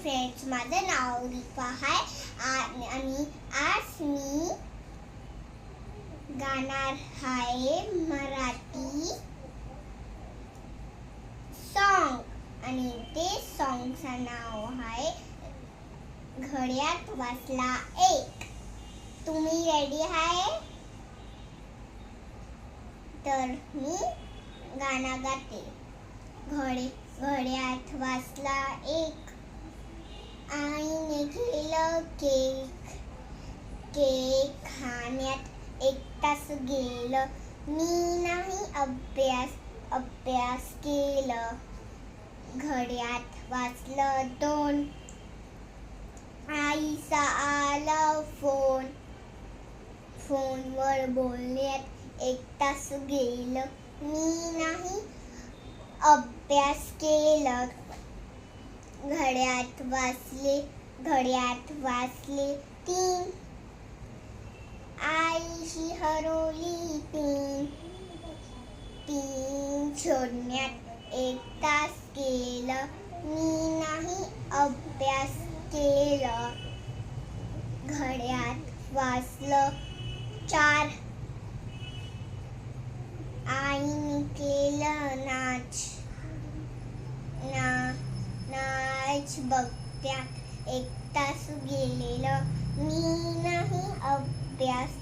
Friends, माझं नाव दीपा आहे आणि आज मी गाणार आहे मराठी सॉन्ग आणि ते सॉन्गचं नाव आहे घड्यात वाजला एक. तुम्ही रेडी आहे? तर मी गाणं गाते. घड्यात वाजला एक, आईने केलं केक. केक खाण्यात 1 तास गेलं, मी नाही अभ्यास केलं. घड्यात वाजलं 2, आईचा आला फोन. फोनवर बोलण्यात 1 तास गेलं, मी नाही अभ्यास केलं. घड्यात वाजले 3, आईशी हरवली पिन. पिन शोधण्यात 1 तास गेलं, मी नाही अभ्यास केलं. घड्यात वाजलं 4, आईने केलं नाच बघत्यात 1 तास गेलेलं, मी नाही अभ्यास